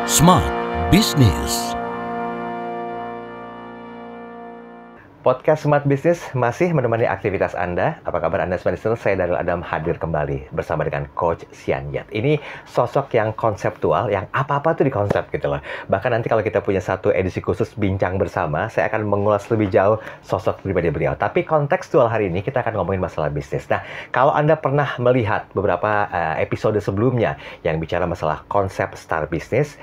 Smart Business. Podcast Smart Business masih menemani aktivitas Anda. Apa kabar Anda Smart Business? Saya Daryl Adam hadir kembali bersama dengan Coach Sian Yat. Ini sosok yang konseptual, yang apa-apa tuh dikonsep gitu loh. Bahkan nanti kalau kita punya satu edisi khusus bincang bersama, saya akan mengulas lebih jauh sosok pribadi beliau. Tapi kontekstual hari ini kita akan ngomongin masalah bisnis. Nah, kalau Anda pernah melihat beberapa episode sebelumnya yang bicara masalah konsep start bisnis,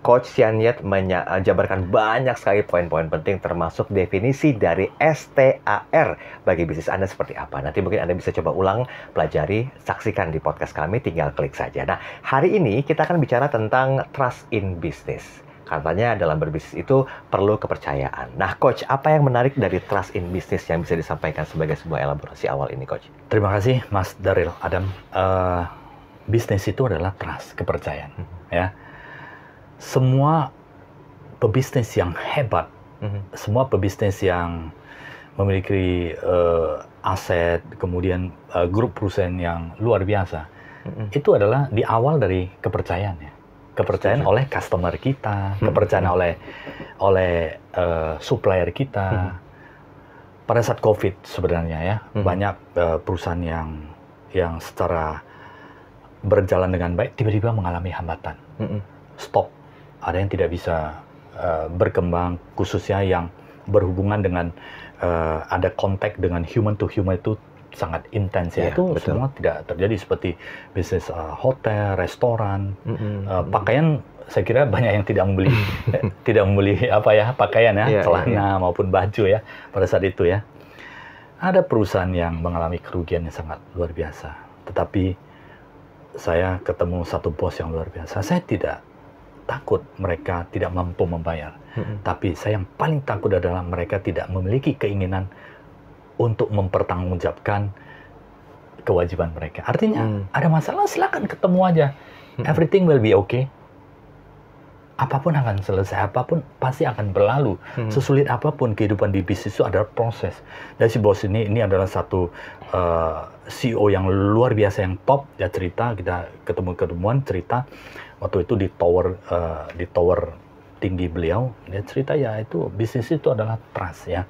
Coach Sian Yat menjabarkan banyak sekali poin-poin penting termasuk definisi dari STAR bagi bisnis Anda seperti apa. Nanti mungkin Anda bisa coba ulang, pelajari, saksikan di podcast kami, tinggal klik saja. Nah, hari ini kita akan bicara tentang trust in business. Katanya dalam berbisnis itu perlu kepercayaan. Nah, Coach, apa yang menarik dari trust in business yang bisa disampaikan sebagai sebuah elaborasi awal ini, Coach? Terima kasih, Mas Daryl Adam. Bisnis itu adalah trust, kepercayaan. Ya. Semua pebisnis yang hebat, semua pebisnis yang memiliki aset, kemudian grup perusahaan yang luar biasa, itu adalah di awal dari kepercayaan ya. Kepercayaan oleh customer kita, kepercayaan oleh supplier kita. Pada saat COVID sebenarnya ya, banyak perusahaan yang secara berjalan dengan baik tiba-tiba mengalami hambatan. Stop. Ada yang tidak bisa berkembang, khususnya yang berhubungan dengan ada kontak dengan human to human itu sangat intens ya. Itu betul. Semua tidak terjadi seperti bisnis hotel, restoran, pakaian. Saya kira banyak yang tidak membeli pakaian ya, celana maupun baju ya pada saat itu ya. Ada perusahaan yang mengalami kerugian yang sangat luar biasa. Tetapi saya ketemu satu bos yang luar biasa. Saya tidak takut mereka tidak mampu membayar. Tapi saya yang paling takut adalah mereka tidak memiliki keinginan untuk mempertanggungjawabkan kewajiban mereka. Artinya, ada masalah silakan ketemu aja. Everything will be okay. Apapun akan selesai, apapun pasti akan berlalu. Sesulit apapun kehidupan di bisnis itu adalah proses. Dan si bos ini adalah satu CEO yang luar biasa, yang top. Dia cerita, kita ketemuan cerita. Waktu itu di tower tinggi beliau, dia cerita ya itu bisnis itu adalah trust ya.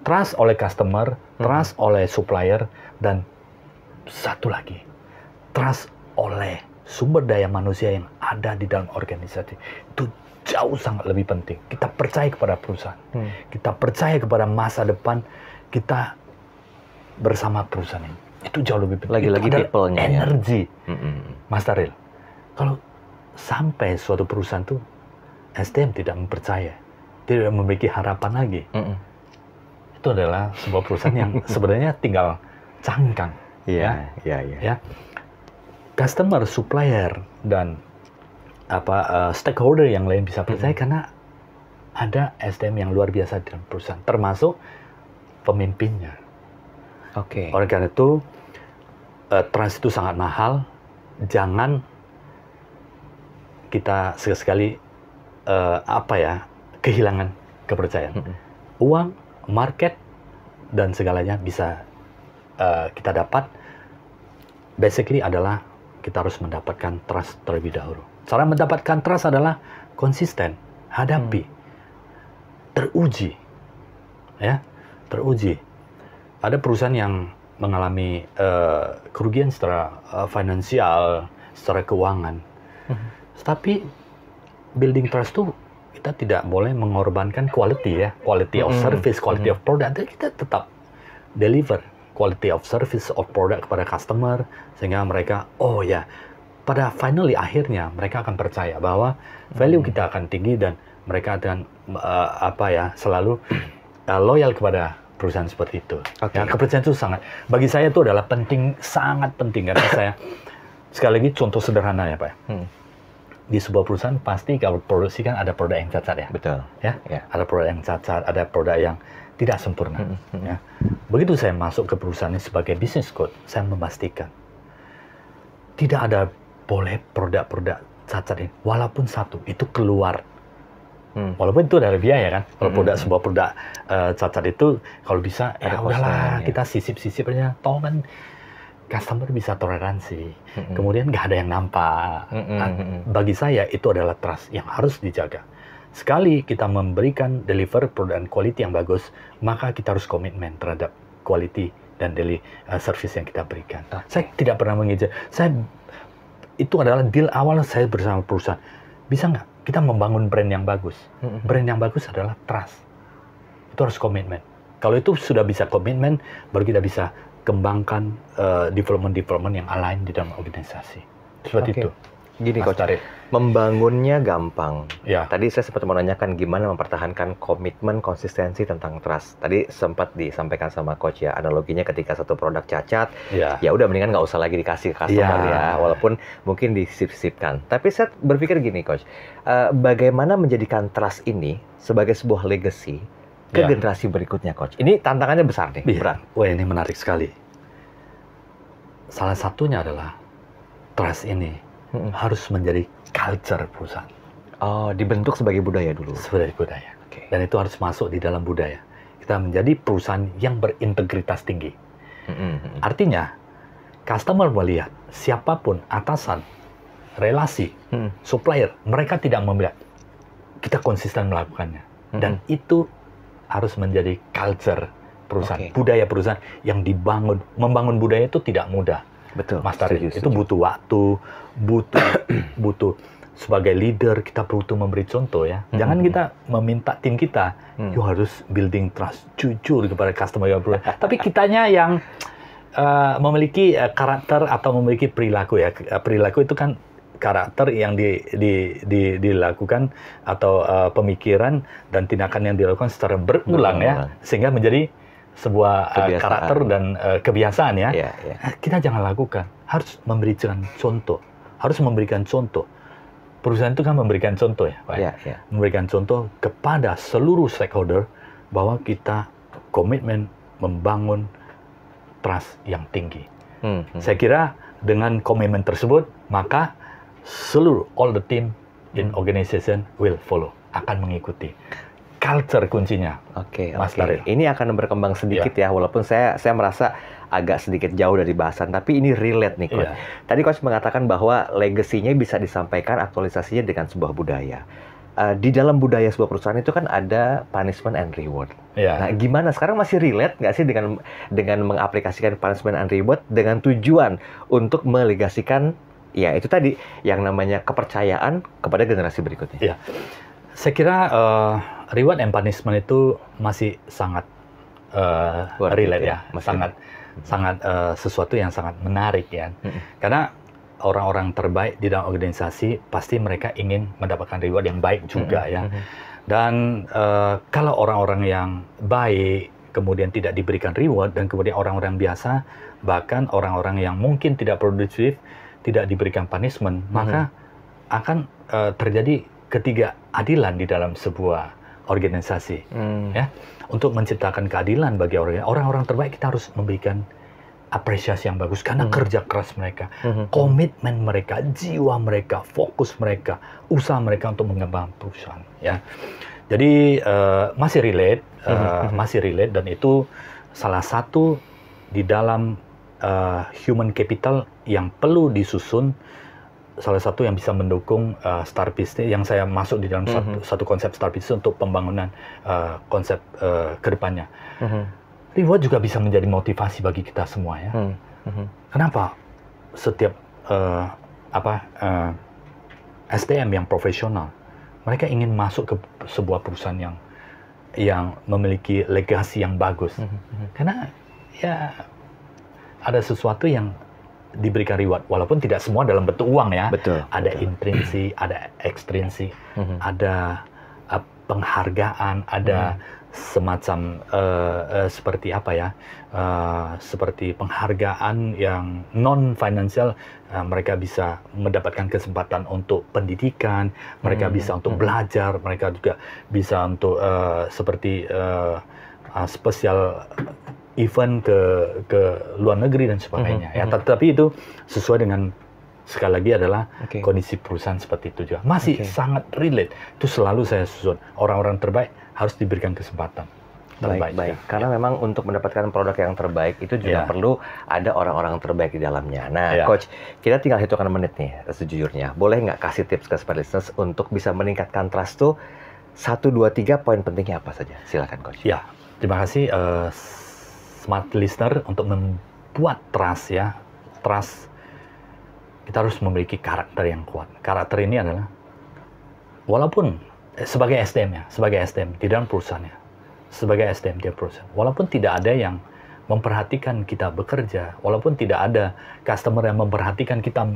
Trust oleh customer, trust oleh supplier, dan satu lagi, trust oleh sumber daya manusia yang ada di dalam organisasi. Itu jauh sangat lebih penting. Kita percaya kepada perusahaan. Kita percaya kepada masa depan kita bersama perusahaan ini. Itu jauh lebih penting. Lagi-lagi people-nya energi. Mas Daryl, kalau sampai suatu perusahaan tuh SDM tidak mempercaya, tidak memiliki harapan lagi, itu adalah sebuah perusahaan yang sebenarnya tinggal cangkang. Ya. Customer, supplier, dan stakeholder yang lain bisa percaya karena ada SDM yang luar biasa di dalam perusahaan, termasuk pemimpinnya. Oleh karena itu, trust itu sangat mahal. Jangan kita sekali kehilangan kepercayaan. Uang, market, dan segalanya bisa kita dapat. Basically adalah kita harus mendapatkan trust terlebih dahulu. Cara mendapatkan trust adalah konsisten, hadapi, teruji, ya, teruji. Ada perusahaan yang mengalami kerugian secara finansial, secara keuangan. Tapi building trust itu kita tidak boleh mengorbankan quality ya, quality of service, quality of product. Dan kita tetap deliver quality of service of product kepada customer sehingga mereka pada akhirnya mereka akan percaya bahwa value kita akan tinggi dan mereka akan selalu loyal kepada perusahaan seperti itu. Ya, kepercayaan itu bagi saya itu adalah sangat penting karena saya sekali lagi contoh sederhana ya Pak. Di sebuah perusahaan pasti kalau produksi kan ada produk yang cacat ya. Betul. Ya. Ada produk yang cacat, ada produk yang tidak sempurna. Ya. Begitu saya masuk ke perusahaan ini sebagai business coach, saya memastikan tidak ada boleh produk-produk cacat ini, walaupun satu itu keluar. Walaupun itu ada biaya kan. Kalau sebuah produk cacat itu kalau bisa udahlah kita sisip-sisip aja. Toh kan customer bisa toleransi, kemudian nggak ada yang nampak. Bagi saya itu adalah trust yang harus dijaga. Sekali kita memberikan deliver produk dan quality yang bagus, maka kita harus komitmen terhadap quality dan service yang kita berikan. Saya tidak pernah mengejar. Itu adalah deal awal saya bersama perusahaan. Bisa nggak kita membangun brand yang bagus? Brand yang bagus adalah trust. Itu harus komitmen. Kalau itu sudah bisa komitmen, baru kita bisa kembangkan development yang align di dalam organisasi. Seperti itu. Gini Coach, membangunnya gampang. Ya. Tadi saya sempat menanyakan gimana mempertahankan komitmen, konsistensi tentang trust. Tadi sempat disampaikan sama Coach ya, analoginya ketika satu produk cacat, ya udah mendingan nggak usah lagi dikasih ke customer ya, walaupun mungkin disisip-sipkan. Tapi saya berpikir gini Coach, bagaimana menjadikan trust ini sebagai sebuah legacy ke generasi berikutnya Coach? Ini tantangannya besar nih, berat. Wah ini menarik sekali. Salah satunya adalah trust ini harus menjadi culture perusahaan. Oh, dibentuk sebagai budaya dulu. Sebagai budaya. Dan itu harus masuk di dalam budaya. Kita menjadi perusahaan yang berintegritas tinggi. Artinya, customer melihat siapapun atasan, relasi, supplier, mereka tidak melihat. Kita konsisten melakukannya. Dan itu harus menjadi culture perusahaan, budaya perusahaan yang dibangun. Membangun budaya itu tidak mudah. Betul, Mas Tari. Itu butuh waktu, butuh sebagai leader kita butuh memberi contoh ya. Jangan kita meminta tim kita, you harus building trust, jujur kepada customer. Tapi kitanya yang memiliki karakter atau memiliki perilaku ya. Perilaku itu kan karakter yang dilakukan atau pemikiran dan tindakan yang dilakukan secara berulang ya, sehingga menjadi sebuah karakter dan kebiasaan ya. Kita jangan lakukan, harus memberikan contoh, harus memberikan contoh. Perusahaan itu kan memberikan contoh ya, Pak. Memberikan contoh kepada seluruh stakeholder bahwa kita komitmen membangun trust yang tinggi. Saya kira dengan komitmen tersebut, maka seluruh all the team in organization will follow, akan mengikuti. Culture kuncinya. Mas Daril. Ini akan berkembang sedikit ya, walaupun saya merasa agak sedikit jauh dari bahasan, tapi ini relate nih Coach. Tadi Coach mengatakan bahwa legasinya bisa disampaikan, aktualisasinya dengan sebuah budaya. Di dalam budaya sebuah perusahaan itu kan ada punishment and reward. Nah, gimana sekarang masih relate nggak sih dengan mengaplikasikan punishment and reward dengan tujuan untuk melegasikan ya itu tadi yang namanya kepercayaan kepada generasi berikutnya? Saya kira reward and punishment itu masih sangat relate ya, sangat sesuatu yang sangat menarik ya. Karena orang-orang terbaik di dalam organisasi pasti mereka ingin mendapatkan reward yang baik juga ya. Dan kalau orang-orang yang baik kemudian tidak diberikan reward dan kemudian orang-orang biasa bahkan orang-orang yang mungkin tidak produktif tidak diberikan punishment, maka akan terjadi ketidakadilan di dalam sebuah organisasi. Ya, untuk menciptakan keadilan bagi orang-orang terbaik, kita harus memberikan apresiasi yang bagus karena kerja keras mereka, komitmen mereka, jiwa mereka, fokus mereka, usaha mereka untuk mengembangkan perusahaan. Ya, jadi masih relate dan itu salah satu di dalam human capital yang perlu disusun. Salah satu yang bisa mendukung Star Business yang saya masuk di dalam satu konsep Star Business untuk pembangunan konsep kedepannya. Reward juga bisa menjadi motivasi bagi kita semua ya. Kenapa setiap SDM yang profesional mereka ingin masuk ke sebuah perusahaan yang memiliki legasi yang bagus. Karena ya ada sesuatu yang diberikan reward, walaupun tidak semua dalam bentuk uang ya. Ada intrinsi, ada ekstrinsi, ada penghargaan, ada semacam seperti apa ya, seperti penghargaan yang non financial. Mereka bisa mendapatkan kesempatan untuk pendidikan, mereka bisa untuk belajar, mereka juga bisa untuk seperti spesial event ke luar negeri dan sebagainya. Ya, tetapi itu sesuai dengan sekali lagi adalah kondisi perusahaan seperti itu juga. Masih sangat relate. Itu selalu saya susun. Orang-orang terbaik harus diberikan kesempatan. terbaik. Baik. Karena memang untuk mendapatkan produk yang terbaik itu juga perlu ada orang-orang terbaik di dalamnya. Nah, Coach, kita tinggal hitungan menit nih, sejujurnya. Boleh nggak kasih tips ke smart listeners untuk bisa meningkatkan trust tuh 1, 2, 3 poin pentingnya apa saja? Silakan, Coach. Ya, terima kasih smart listener untuk membuat trust ya. Trust, kita harus memiliki karakter yang kuat. Karakter ini adalah, walaupun sebagai SDM di dalam perusahaannya, sebagai SDM di perusahaan, walaupun tidak ada yang memperhatikan kita bekerja, walaupun tidak ada customer yang memperhatikan kita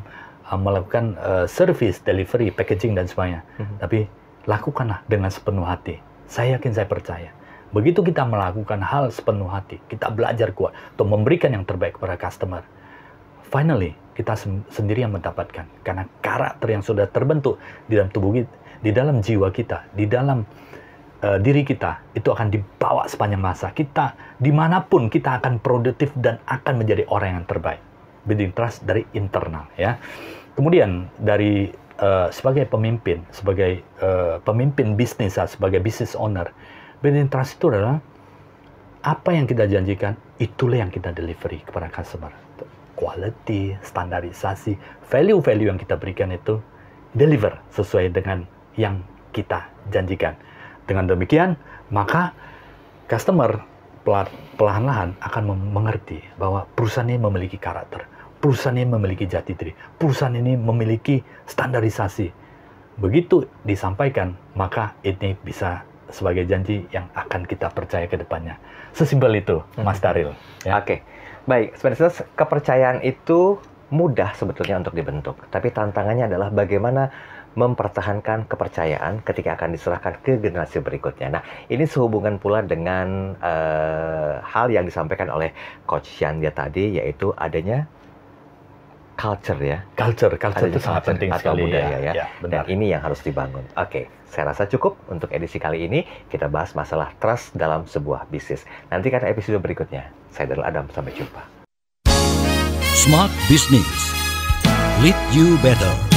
melakukan service, delivery, packaging dan sebagainya, tapi lakukanlah dengan sepenuh hati. Saya yakin, saya percaya. Begitu kita melakukan hal sepenuh hati, kita belajar kuat untuk memberikan yang terbaik kepada customer. Finally, kita sendiri yang mendapatkan. Karena karakter yang sudah terbentuk di dalam tubuh kita, di dalam jiwa kita, di dalam diri kita, itu akan dibawa sepanjang masa. Kita, dimanapun, kita akan produktif dan akan menjadi orang yang terbaik. Building trust dari internal, ya. Kemudian, dari sebagai pemimpin, pemimpin bisnis, sebagai business owner, building trust itu adalah apa yang kita janjikan, itulah yang kita delivery kepada customer. Quality, standarisasi, value-value yang kita berikan itu deliver sesuai dengan yang kita janjikan. Dengan demikian, maka customer perlahan-lahan akan mengerti bahwa perusahaan ini memiliki karakter, perusahaan ini memiliki jati diri, perusahaan ini memiliki standarisasi. Begitu disampaikan, maka ini bisa sebagai janji yang akan kita percaya ke depannya. Sesimpel itu, Mas Daryl. Ya. Oke, baik. Sebenarnya kepercayaan itu mudah sebetulnya untuk dibentuk, tapi tantangannya adalah bagaimana mempertahankan kepercayaan ketika akan diserahkan ke generasi berikutnya. Nah, ini sehubungan pula dengan hal yang disampaikan oleh Coach Sianjat tadi, yaitu adanya culture ya. Culture itu sangat penting sekali. Budaya ya. Benar. Dan ini yang harus dibangun. Oke, saya rasa cukup untuk edisi kali ini. Kita bahas masalah trust dalam sebuah bisnis. Nantikan episode berikutnya. Saya Daryl Adam, sampai jumpa. Smart Business. Lead you better.